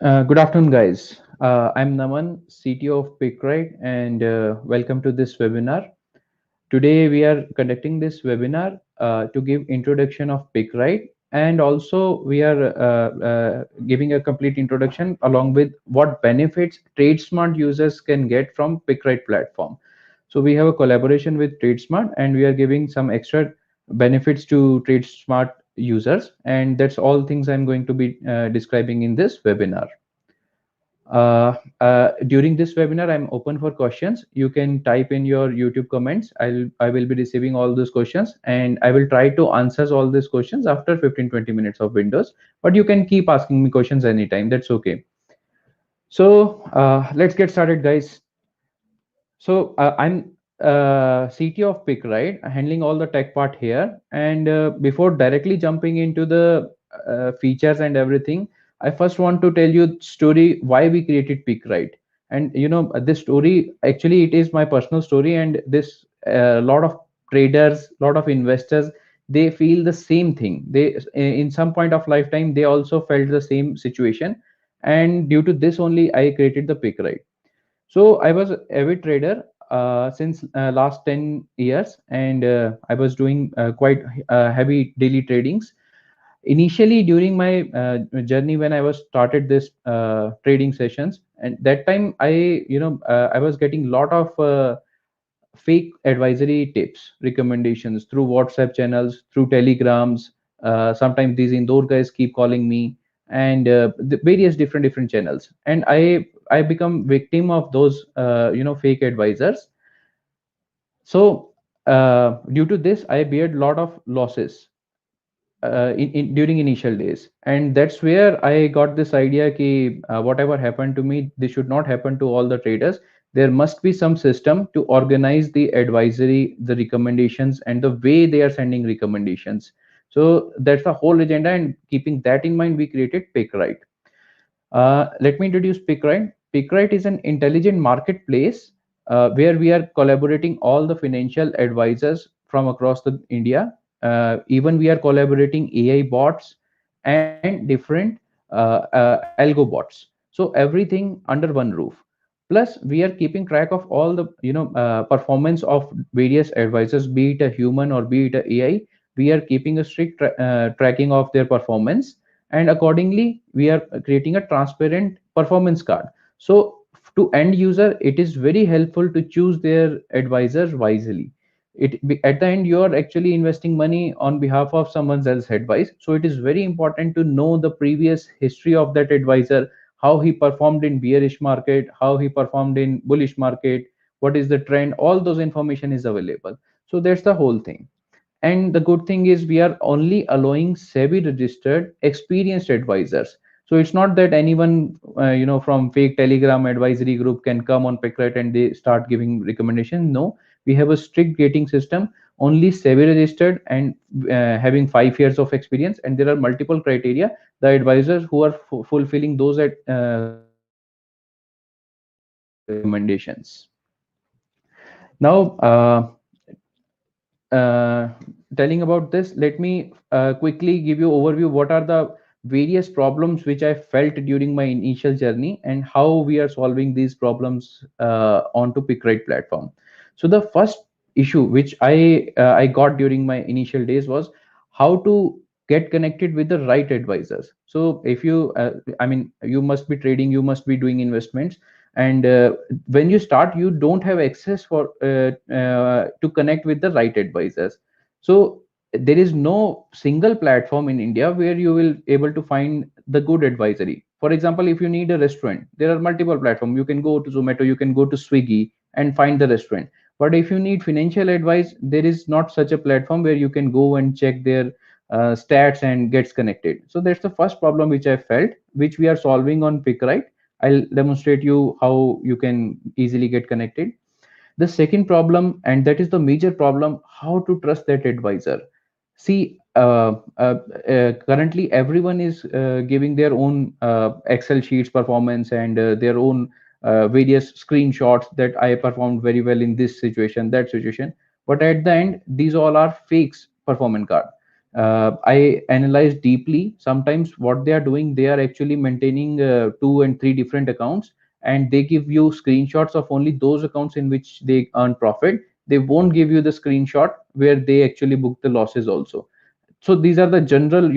Good afternoon, guys. I'm Naman, CTO of PickRight, and welcome to this webinar. Today, we are conducting this webinar to give introduction of PickRight, and also we are giving a complete introduction along with what benefits TradeSmart users can get from PickRight platform. So we have a collaboration with TradeSmart, and we are giving some extra benefits to TradeSmart users, and that's all things I'm going to be describing in this webinar. During this webinar, I'm open for questions. You can type in your YouTube comments. I will be receiving all those questions, and I will try to answer all these questions after 15-20 minutes of windows. But you can keep asking me questions anytime. That's okay. So let's get started, guys. So I'm CTO of PickRight, handling all the tech part here. And before directly jumping into the features and everything, I first want to tell you story why we created PickRight. And this story actually it is my personal story, and this lot of traders, lot of investors, they feel the same thing. They in some point of lifetime they also felt the same situation, and due to this only I created the PickRight. So I was avid trader since last 10 years, and I was doing quite heavy daily tradings. Initially, during my journey when I was started this trading sessions, and that time I was getting lot of fake advisory tips, recommendations through WhatsApp channels, through Telegrams. Sometimes these Indore guys keep calling me, and the various different channels. And I become victim of those fake advisors. So due to this, I bear lot of losses during initial days, and that's where I got this idea ki whatever happened to me, this should not happen to all the traders. There must be some system to organize the advisory, the recommendations, and the way they are sending recommendations. So that's the whole agenda, and keeping that in mind, we created PickRight. Let me introduce PickRight. PickRight is an intelligent marketplace where we are collaborating all the financial advisors from across the India. Even we are collaborating AI bots and different algo bots. So everything under one roof. Plus, we are keeping track of all the performance of various advisors, be it a human or be it a AI. We are keeping a strict tracking of their performance, and accordingly we are creating a transparent performance card. So to end user it is very helpful to choose their advisors wisely. At the end you are actually investing money on behalf of someone else's advice, so it is very important to know the previous history of that advisor, how he performed in bearish market, how he performed in bullish market, what is the trend. All those information is available. So that's the whole thing. And the good thing is we are only allowing SEBI registered experienced advisors. So it's not that anyone from fake Telegram advisory group can come on PickRight and they start giving recommendations. No, we have a strict gating system. Only SEBI registered and having 5 years of experience, and there are multiple criteria. The advisors who are fulfilling those criteria, they are allowed to give recommendations. Now, uh, telling about this, let me quickly give you overview what are the various problems which I felt during my initial journey and how we are solving these problems onto PickRight platform. So the first issue which I got during my initial days was how to get connected with the right advisors. So if you you must be trading, you must be doing investments, and when you start you don't have access for to connect with the right advisors. So there is no single platform in India where you will able to find the good advisory. For example, if you need a restaurant, there are multiple platforms. You can go to Zomato, you can go to Swiggy and find the restaurant. But if you need financial advice, there is not such a platform where you can go and check their stats and gets connected. So that's the first problem which I felt, which we are solving on PickRight. I'll demonstrate you how you can easily get connected. The second problem, and that is the major problem, how to trust that advisor. See, currently everyone is giving their own Excel sheets performance and their own various screenshots that I performed very well in this situation, that situation. But at the end, these all are fakes performance card. I analyze deeply. Sometimes what they are doing, they are actually maintaining 2 and 3 different accounts, and they give you screenshots of only those accounts in which they earn profit. They won't give you the screenshot where they actually book the losses also. So these are the general,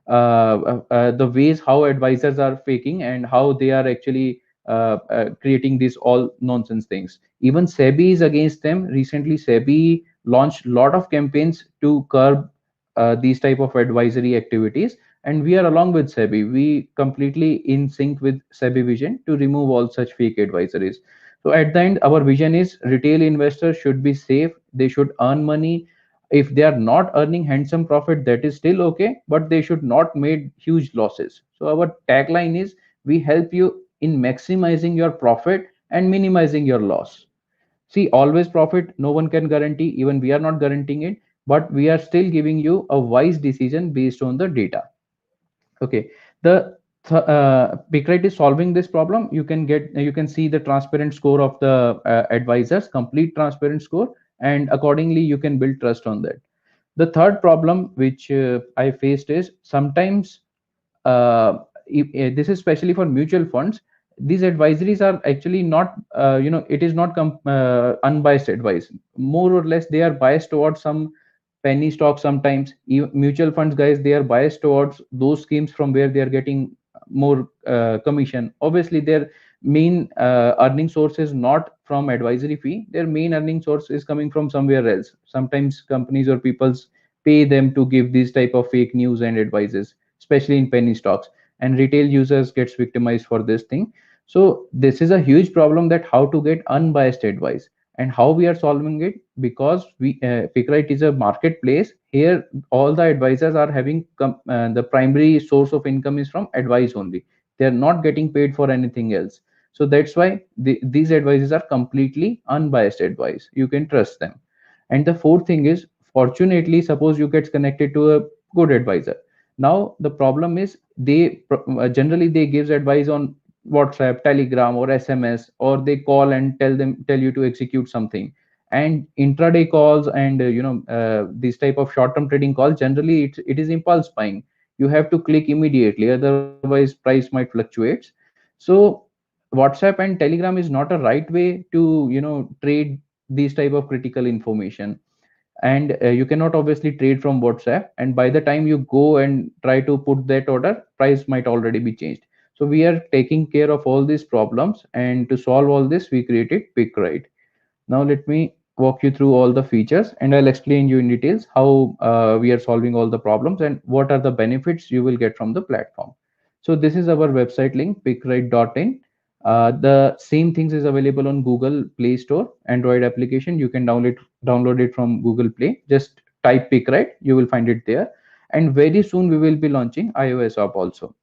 the ways how advisors are faking and how they are actually creating these all nonsense things. Even SEBI is against them. Recently SEBI launched a lot of campaigns to curb these type of advisory activities, and we are along with SEBI. We completely in sync with SEBI vision to remove all such fake advisories. So at the end, our vision is retail investors should be safe, they should earn money. If they are not earning handsome profit, that is still okay, but they should not make huge losses. So our tagline is, we help you in maximizing your profit and minimizing your loss. See, always profit, no one can guarantee, even we are not guaranteeing it, but we are still giving you a wise decision based on the data. Okay, the Pickrate is solving this problem. You can see the transparent score of the advisors, complete transparent score, and accordingly you can build trust on that. The third problem which I faced is sometimes, this is especially for mutual funds, these advisories are actually not, it is not unbiased advice. More or less they are biased towards some penny stocks. Sometimes mutual funds guys, they are biased towards those schemes from where they are getting more commission. Obviously their main earning source is not from advisory fee, their main earning source is coming from somewhere else. Sometimes companies or people's pay them to give these type of fake news and advices, especially in penny stocks, and retail users gets victimized for this thing. So this is a huge problem, that how to get unbiased advice. And how we are solving it, because we Pickrite is a marketplace. Here all the advisors are having the primary source of income is from advice only. They are not getting paid for anything else. So that's why these advices are completely unbiased advice, you can trust them. And the fourth thing is, fortunately, suppose you get connected to a good advisor. Now the problem is, generally they gives advice on WhatsApp, Telegram, or SMS, or they call and tell you to execute something. And intraday calls and these type of short term trading calls, generally it is impulse buying. You have to click immediately, otherwise price might fluctuates. So WhatsApp and Telegram is not a right way to trade these type of critical information. And you cannot obviously trade from WhatsApp, and by the time you go and try to put that order, price might already be changed. So we are taking care of all these problems, and to solve all this we created Pickrite. Now let me walk you through all the features, and I'll explain you in details how we are solving all the problems and what are the benefits you will get from the platform. So this is our website link, pickrite.in. The same things is available on Google Play Store, Android application. You can download it from Google Play. Just type Pickrite, you will find it there. And very soon we will be launching iOS app also.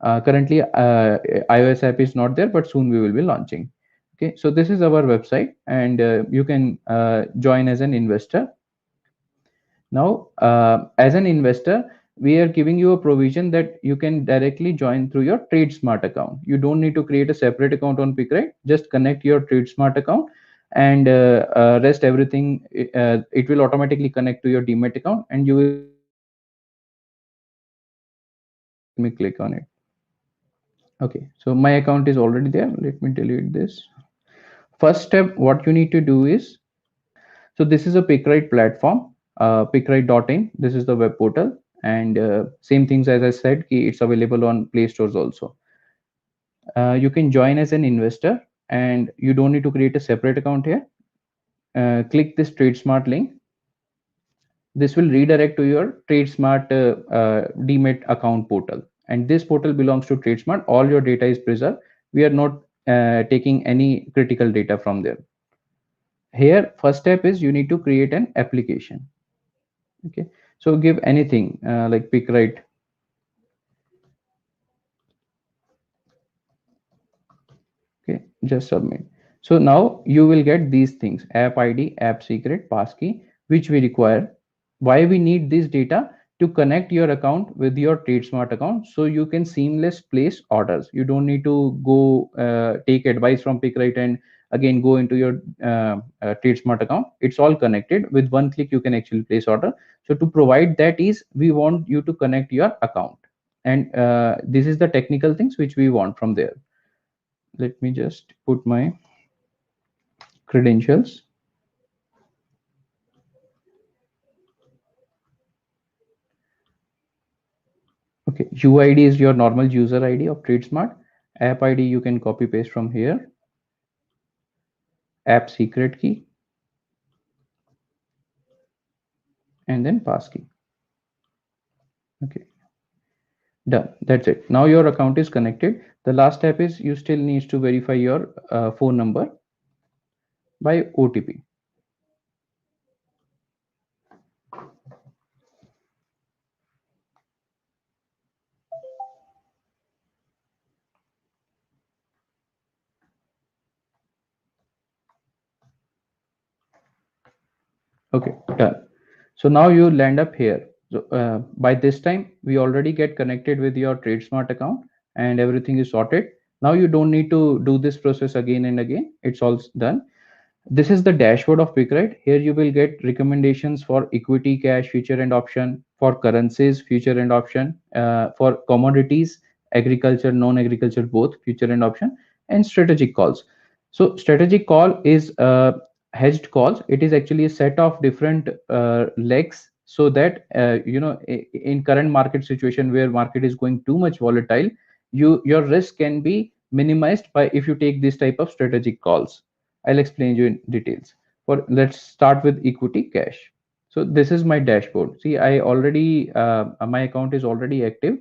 Currently, iOS app is not there, but soon we will be launching. Okay, so this is our website, and you can join as an investor. Now, as an investor, we are giving you a provision that you can directly join through your TradeSmart account. You don't need to create a separate account on Pickrite. Just connect your TradeSmart account, and rest everything. It will automatically connect to your Demat account, and you will get all the benefits. Let me click on it. Okay, so my account is already there. Let me delete this. First step, what you need to do is, so this is a Pickrite platform, pickrite.in. This is the web portal, and same things as I said, it's available on Play Stores also. You can join as an investor, and you don't need to create a separate account here. Click this TradeSmart link. This will redirect to your TradeSmart Demat account portal, and this portal belongs to TradeSmart. All your data is preserved. We are not taking any critical data from there. Here, first step is you need to create an application. Okay, so give anything like Pickrite. Okay, just submit. So now you will get these things: app ID, app secret, passkey, which we require. Why we need this data? To connect your account with your TradeSmart account, so you can seamless place orders. You don't need to go take advice from Pickrite and again go into your TradeSmart account. It's all connected. With one click you can actually place order. So to provide that ease, we want you to connect your account, and this is the technical things which we want from there. Let me just put my credentials. Okay, UID is your normal user ID of TradeSmart. App ID you can copy paste from here. App secret key, and then passkey. Okay, done. That's it. Now your account is connected. The last step is you still needs to verify your phone number by OTP. Okay, done. So now you land up here. So by this time we already get connected with your TradeSmart account and everything is sorted. Now you don't need to do this process again and again. It's all done. This is the dashboard of PickRight. Here you will get recommendations for equity, cash, future and option, for currencies, future and option, for commodities, agriculture, non-agriculture, both future and option, and strategic calls. So strategic call is hedged calls. It is actually a set of different legs, so that in current market situation where market is going too much volatile, your risk can be minimized by if you take this type of strategic calls. I'll explain you in details. For let's start with equity cash. So this is my dashboard. See, I already my account is already active,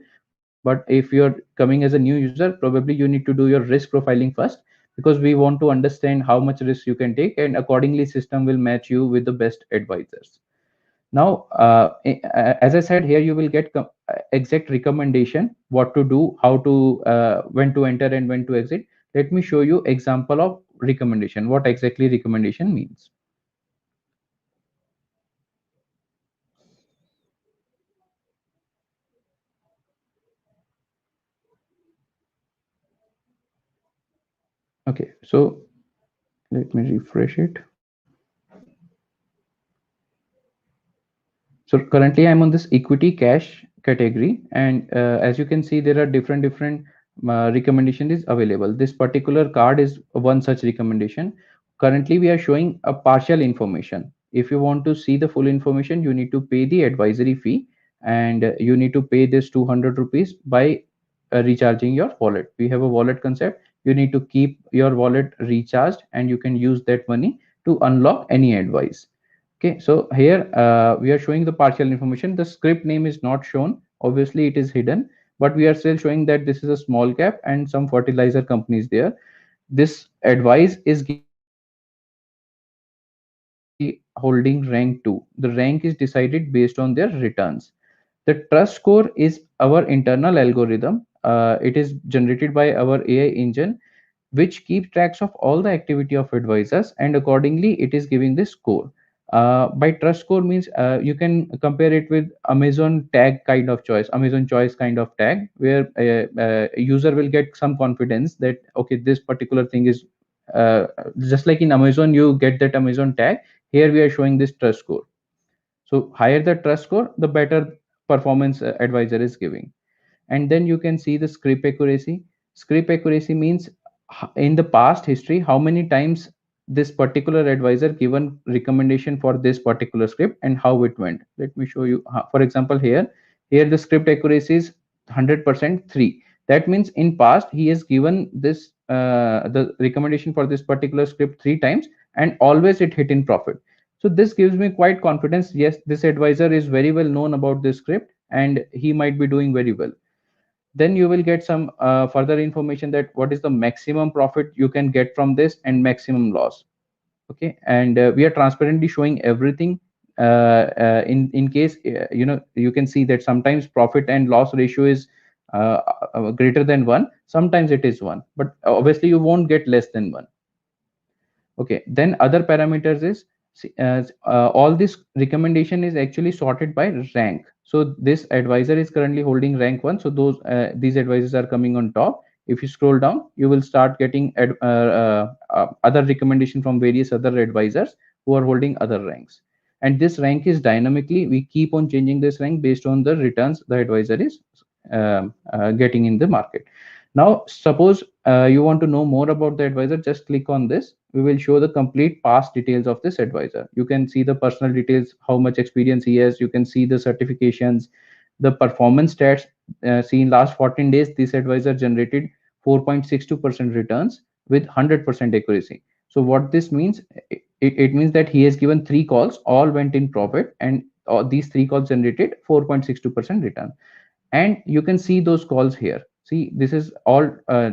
but if you're coming as a new user, probably you need to do your risk profiling first, because we want to understand how much risk you can take, and accordingly system will match you with the best advisors. Now, as I said, here you will get exact recommendation, what to do, how to, when to enter and when to exit. Let me show you example of recommendation, what exactly recommendation means. Okay, so let me refresh it. So currently I'm on this equity cash category, and as you can see, there are different recommendation is available. This particular card is one such recommendation. Currently we are showing a partial information. If you want to see the full information, you need to pay the advisory fee, and you need to pay this 200 rupees by recharging your wallet. We have a wallet concept. You need to keep your wallet recharged, and you can use that money to unlock any advice. Okay, so here we are showing the partial information. The script name is not shown. Obviously, it is hidden, but we are still showing that this is a small cap and some fertilizer companies there. This advice is given by holding rank 2. The rank is decided based on their returns. The trust score is our internal algorithm. It is generated by our AI engine, which keeps tracks of all the activity of advisors, and accordingly it is giving this score. By trust score means you can compare it with Amazon tag kind of choice, Amazon choice kind of tag, where a user will get some confidence that okay, this particular thing is just like in Amazon you get that Amazon tag. Here we are showing this trust score. So higher the trust score, the better performance advisor is giving. And then you can see the script accuracy. Script accuracy means in the past history how many times this particular advisor given recommendation for this particular script and how it went. Let me show you. For example, here the script accuracy is 100% 3. That means in past he has given this the recommendation for this particular script 3 times, and always it hit in profit. So this gives me quite confidence. Yes, this advisor is very well known about this script and he might be doing very well. Then you will get some further information that what is the maximum profit you can get from this and maximum loss. Okay, and we are transparently showing everything. In case you can see that sometimes profit and loss ratio is greater than 1, sometimes it is 1, but obviously you won't get less than 1. Okay, then other parameters is all this recommendation is actually sorted by rank. So this advisor is currently holding rank 1, so those these advisors are coming on top. If you scroll down, you will start getting other recommendation from various other advisors who are holding other ranks. And this rank is dynamically, we keep on changing this rank based on the returns the advisor is getting in the market. Now suppose you want to know more about the advisor, just click on this. We will show the complete past details of this advisor. You can see the personal details, how much experience he has. You can see the certifications, the performance stats. See, in last 14 days, this advisor generated 4.62% returns with 100% accuracy. So what this means, it means that he has given three calls, all went in profit, and these three calls generated 4.62% return. And you can see those calls here. See, this is all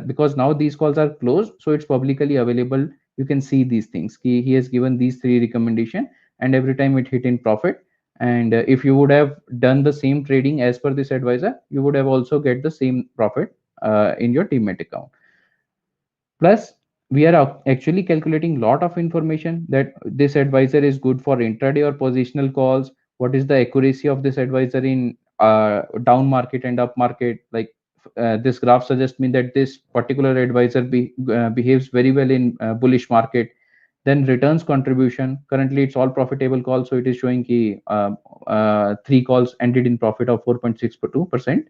because now these calls are closed, so it's publicly available. You can see these things. He has given these three recommendation, and every time it hit in profit. And if you would have done the same trading as per this advisor, you would have also get the same profit in your Demat account. Plus, we are actually calculating lot of information that this advisor is good for intraday or positional calls. What is the accuracy of this advisor in down market and up market? Like this graph suggests me that this particular advisor behaves very well in bullish market. Then returns contribution. Currently, it's all profitable calls, so it is showing three calls ended in profit of 4.62%,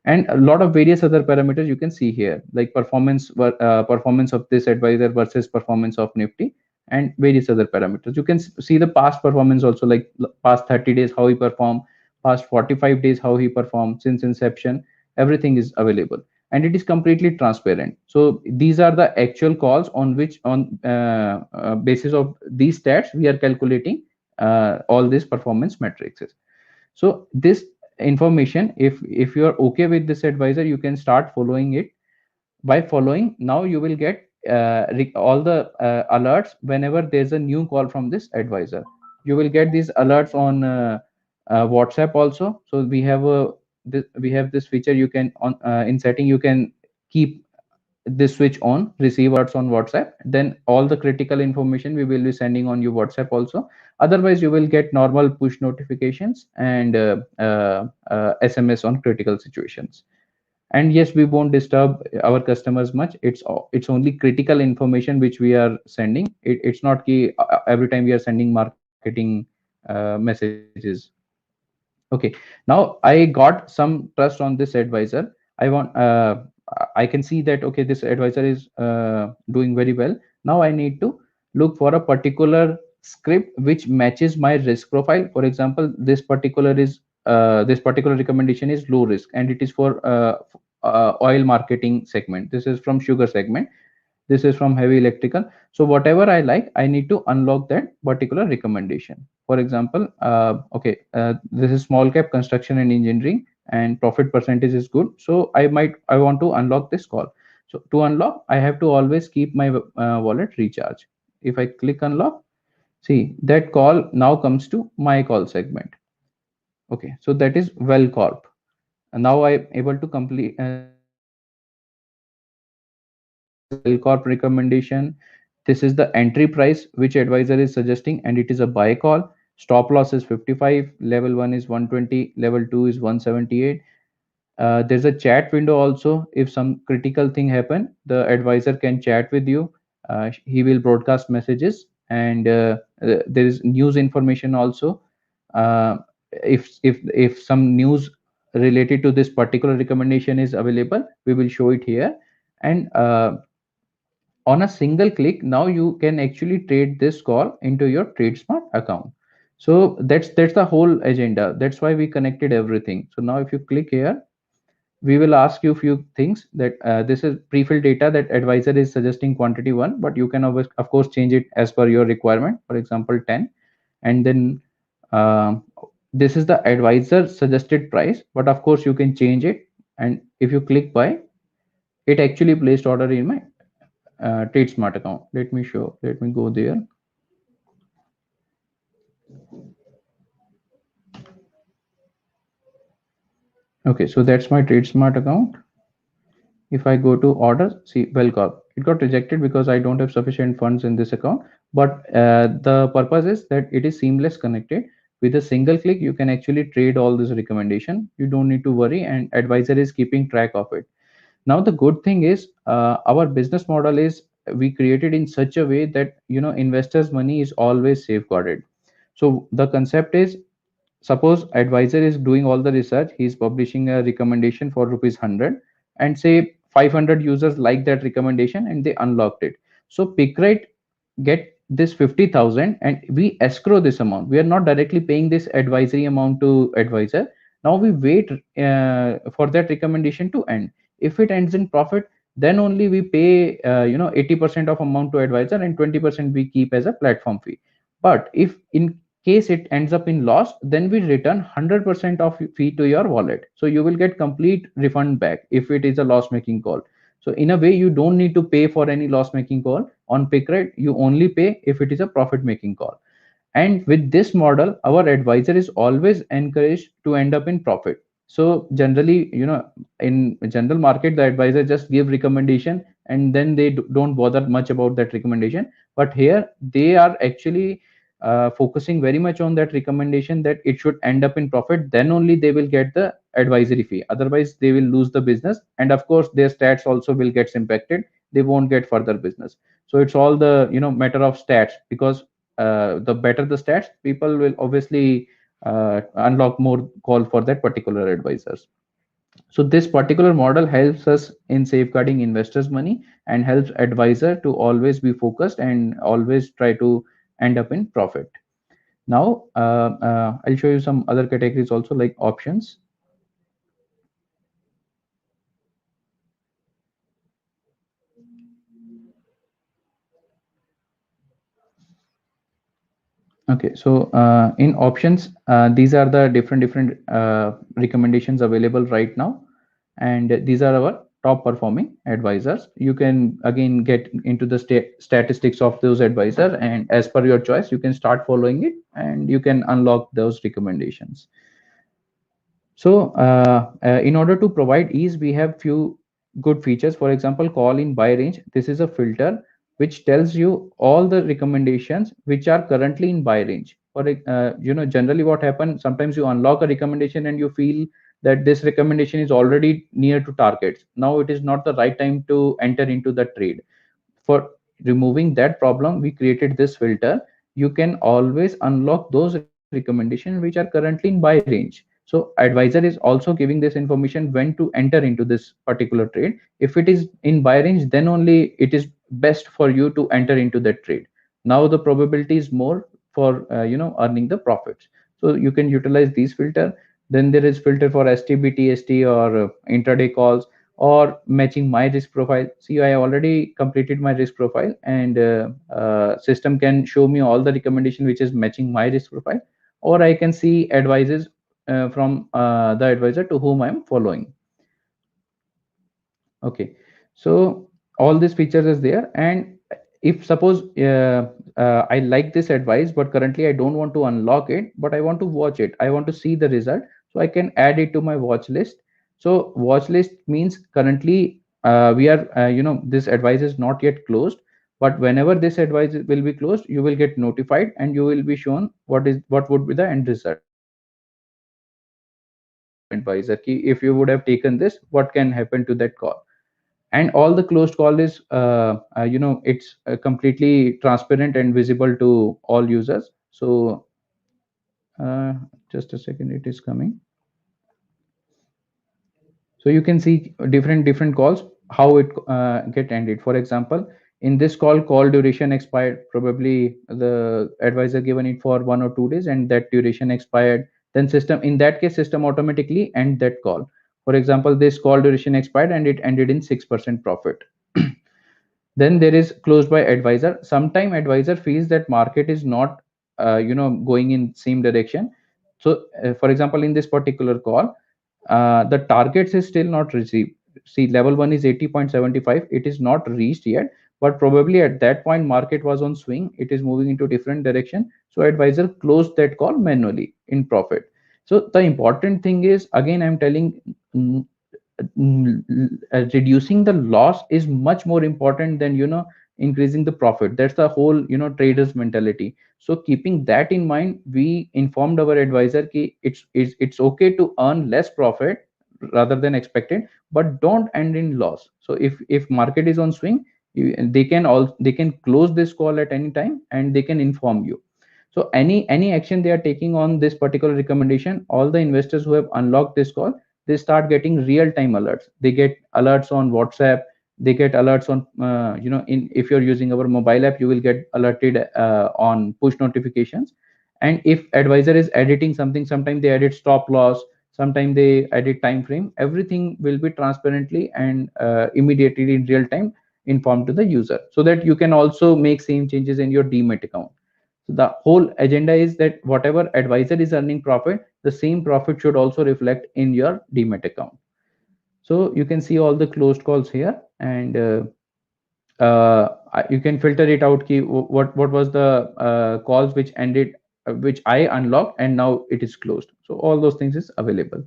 and a lot of various other parameters you can see here, like performance of this advisor versus performance of Nifty, and various other parameters. You can see the past performance also, like past 30 days how he performed, past 45 days how he performed since inception. Everything is available, and it is completely transparent. So these are the actual calls on which, on basis of these stats, we are calculating all these performance metrics. So this information, if you are okay with this advisor, you can start following it. By following, now you will get all the alerts whenever there's a new call from this advisor. You will get these alerts on WhatsApp also. So we have this feature. You can on in setting, you can keep this switch on, receive alerts on WhatsApp. Then all the critical information we will be sending on your WhatsApp also. Otherwise, you will get normal push notifications and SMS on critical situations. And yes, we won't disturb our customers much. It's only critical information which we are sending. It's not key every time we are sending marketing messages. Okay, now I got some trust on this advisor. I can see that, okay, this advisor is doing very well. Now I need to look for a particular script which matches my risk profile. For example, this particular recommendation is low risk, and it is for oil marketing segment. This is from sugar segment. This is from heavy electrical. So whatever I like, I need to unlock that particular recommendation. For example, this is small cap construction and engineering, and profit percentage is good, so I want to unlock this call. So to unlock, I have to always keep my wallet recharge. If I click unlock, see that call now comes to my call segment. Okay, so that is Well Corp. And now I'm able to complete see the recommendation. This is Well Corp recommendation. This is the entry price which advisor is suggesting, and it is a buy call. Stop loss is 55, level 1 is 120, level 2 is 178. There's a chat window also. If some critical thing happen, the advisor can chat with you. He will broadcast messages, and there is news information also. uh, if some news related to this particular recommendation is available, we will show it here. And on a single click, now you can actually trade this call into your TradeSmart account. So that's the whole agenda. That's why we connected everything. So now if you click here, we will ask you a few things. That this is pre-filled data that advisor is suggesting quantity 1, but you can always, of course, change it as per your requirement. For example, 10. And then um, this is the advisor suggested price, but of course you can change it. And if you click buy, it actually placed order in my TradeSmart account. Let me go there. Okay, so that's my TradeSmart account. If I go to order, see Well Corp, it got rejected because I don't have sufficient funds in this account. But the purpose is that it is seamless connected. With a single click, you can actually trade all this recommendation. You don't need to worry, and advisor is keeping track of it. Now the good thing is our business model is we created in such a way that investors money is always safeguarded. So the concept is, suppose advisor is doing all the research, he's publishing a recommendation for rupees 100, and say 500 users like that recommendation and they unlocked it. So Pickrate get this 50,000 and we escrow this amount. We are not directly paying this advisory amount to advisor. Now we wait for that recommendation to end. If it ends in profit, then only we pay 80% of amount to advisor and 20% we keep as a platform fee. But if in case it ends up in loss, then we return 100% of fee to your wallet, so you will get complete refund back if it is a loss making call. So in a way, you don't need to pay for any loss making call on Pickrate. You only pay if it is a profit making call. And with this model, our advisor is always encouraged to end up in profit. So generally, in general market, the advisor just give recommendation and then they don't bother much about that recommendation. But here they are actually focusing very much on that recommendation, that it should end up in profit, then only they will get the advisory fee. Otherwise they will lose the business, and of course their stats also will get impacted. They won't get further business. So it's all the matter of stats, because the better the stats, people will obviously unlock more call for that particular advisors. So this particular model helps us in safeguarding investors money and helps advisor to always be focused and always try to end up in profit. Now I'll show you some other categories also, like options. Okay, so in options, these are the different recommendations available right now, and these are our top performing advisors. You can again get into the statistics of those advisors, and as per your choice, you can start following it, and you can unlock those recommendations. So in order to provide ease, we have few good features. For example, call in buy range. This is a filter which tells you all the recommendations which are currently in buy range. For generally what happens, sometimes you unlock a recommendation and you feel that this recommendation is already near to targets. Now it is not the right time to enter into the trade. For removing that problem, we created this filter. You can always unlock those recommendations which are currently in buy range. So advisor is also giving this information when to enter into this particular trade. If it is in buy range, then only it is best for you to enter into that trade. Now the probability is more for earning the profits. So you can utilize these filter. Then there is filter for STB, TST, or intraday calls, or matching my risk profile. See, I already completed my risk profile, and system can show me all the recommendation which is matching my risk profile, or I can see advices from the advisor to whom I am following. Okay, so all these features is there. And if suppose I like this advice, but currently I don't want to unlock it, but I want to watch it, I want to see the result, so I can add it to my watch list. So watch list means currently we are this advice is not yet closed, but whenever this advice will be closed, you will get notified and you will be shown what would be the end result. Advisor key, if you would have taken this, what can happen to that call. And all the closed call is it's completely transparent and visible to all users. So uh, just a second, it is coming. So you can see different calls, how it get ended. For example, in this call duration expired, probably the advisor given it for 1 or 2 days and that duration expired. Then system, in that case, system automatically end that call. For example, this call duration expired and it ended in 6% profit. Then there is closed by advisor. Sometime advisor feels that market is not going in same direction. So for example, in this particular call, the targets is still not received. See, level 1 is 80.75, it is not reached yet, but probably at that point market was on swing, it is moving into different direction, so advisor closed that call manually in profit. So the important thing is, again I'm telling, mm, reducing the loss is much more important than increasing the profit. That's the whole traders mentality. So keeping that in mind, we informed our advisor ki it's okay to earn less profit rather than expected, but don't end in loss. So if market is on swing, they can close this call at any time and they can inform you. So any action they are taking on this particular recommendation, all the investors who have unlocked this call, they start getting real time alerts. They get alerts on WhatsApp, they get alerts on in if you're using our mobile app, you will get alerted on push notifications. And if advisor is editing something, sometimes they edit stop loss, sometimes they edit time frame, everything will be transparently and immediately in real time informed to the user, so that you can also make same changes in your demat account. So the whole agenda is that whatever advisor is earning profit, the same profit should also reflect in your demat account. So you can see all the closed calls here, and you can filter it out. What was the calls which ended, which I unlocked and now it is closed. So all those things is available.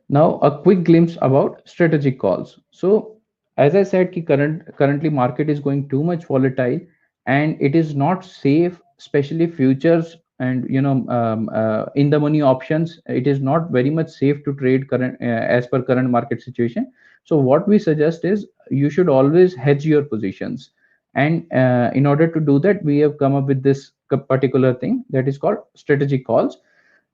Now a quick glimpse about strategic calls. So as I said, currently market is going too much volatile, and it is not safe, especially futures and in the money options. It is not very much safe to trade current as per current market situation. So what we suggest is you should always hedge your positions, and in order to do that, we have come up with this particular thing that is called strategic calls.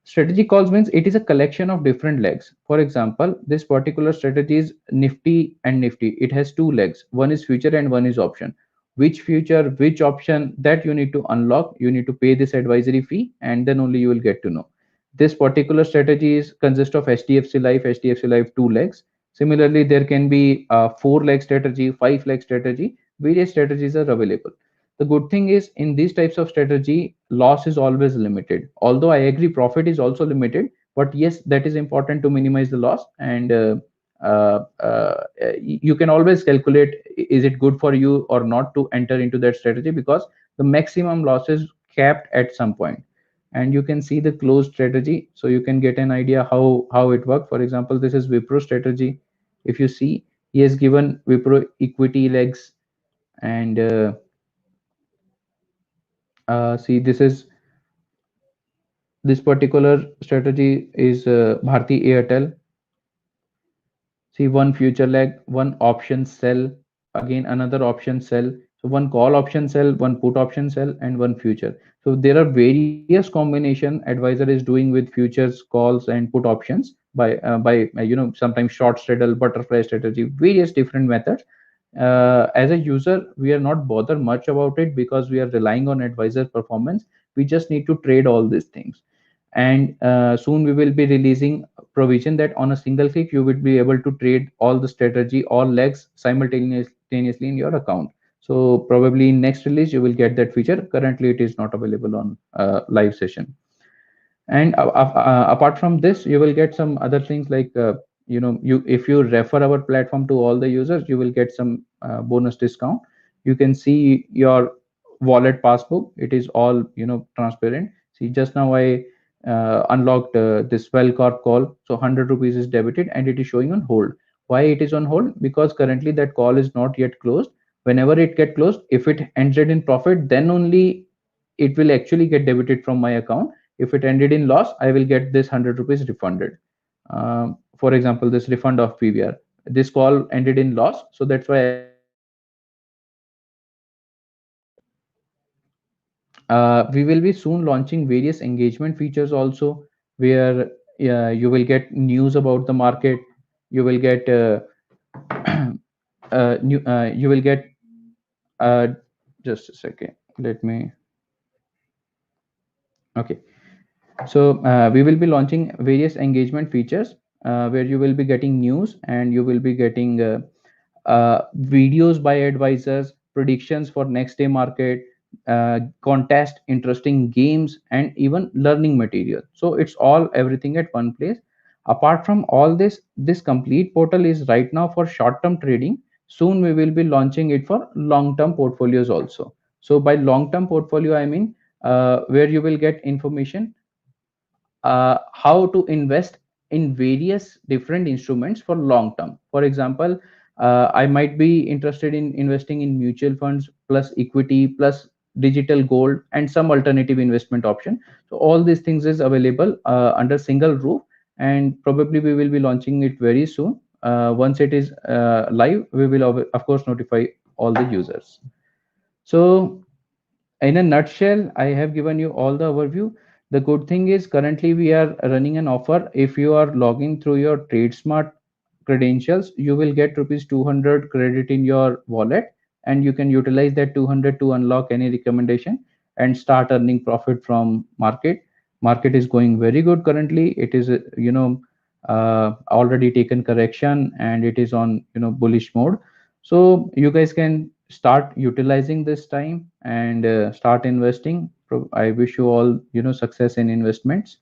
Strategy calls means it is a collection of different legs. For example, this particular strategy is Nifty and Nifty. It has two legs. One is future and one is option. Which future, which option, that you need to unlock. You need to pay this advisory fee, and then only you will get to know. This particular strategy is consist of HDFC Life two legs. Similarly, there can be a four leg strategy, five leg strategy. Various strategies are available. The good thing is in these types of strategy, loss is always limited. Although I agree profit is also limited, but yes, that is important to minimize the loss. And you can always calculate, is it good for you or not to enter into that strategy, because the maximum loss is capped at some point. And you can see the closed strategy, so you can get an idea how it works. For example, this is Wipro strategy. If you see, he has given Wipro equity legs, and see, this particular strategy is Bharti Airtel. See, one future leg, one option sell, again another option sell. So one call option sell, one put option sell, and one future. So there are various combination advisor is doing with futures, calls, and put options by sometimes short straddle, butterfly strategy, various different methods. As a user, we are not bothered much about it because we are relying on advisor performance. We just need to trade all these things. And soon we will be releasing provision that on a single click you will be able to trade all the strategy, all legs simultaneously in your account. So probably in next release you will get that feature. Currently it is not available on live session. And apart from this, you will get some other things like you if you refer our platform to all the users, you will get some bonus discount. You can see your wallet passbook. It is all transparent. See, just now I unlocked this Wellcorp call, so 100 rupees is debited and it is showing on hold. Why it is on hold? Because currently that call is not yet closed. Whenever it get closed, if it ended in profit, then only it will actually get debited from my account. If it ended in loss, I will get this 100 rupees refunded. For example, this refund of PVR, this call ended in loss, so that's why I will get 100 rupees refunded. We will be soon launching various engagement features also, where you will get news about the market. You will get you will get uh, just a second, let me. Okay. So we will be launching various engagement features where you will be getting news, and you will be getting videos by advisors, predictions for next day market, contest, interesting games, and even learning material. So it's all everything at one place. Apart from all this, this complete portal is right now for short term trading. Soon we will be launching it for long term portfolios also. So by long term portfolio, I mean where you will get information how to invest in various different instruments for long term. For example, I might be interested in investing in mutual funds plus equity plus digital gold and some alternative investment option. So all these things is available under single roof. and probably we will be launching it very soon. Once it is live, we will of course notify all the users. So in a nutshell, I have given you all the overview. The good thing is currently we are running an offer. If you are logging through your TradeSmart credentials, you will get rupees 200 credit in your wallet, and you can utilize that 200 to unlock any recommendation and start earning profit from market. Market is going very good currently. It is already taken correction, and it is on bullish mode. So you guys can start utilizing this time and start investing. I wish you all success in investments.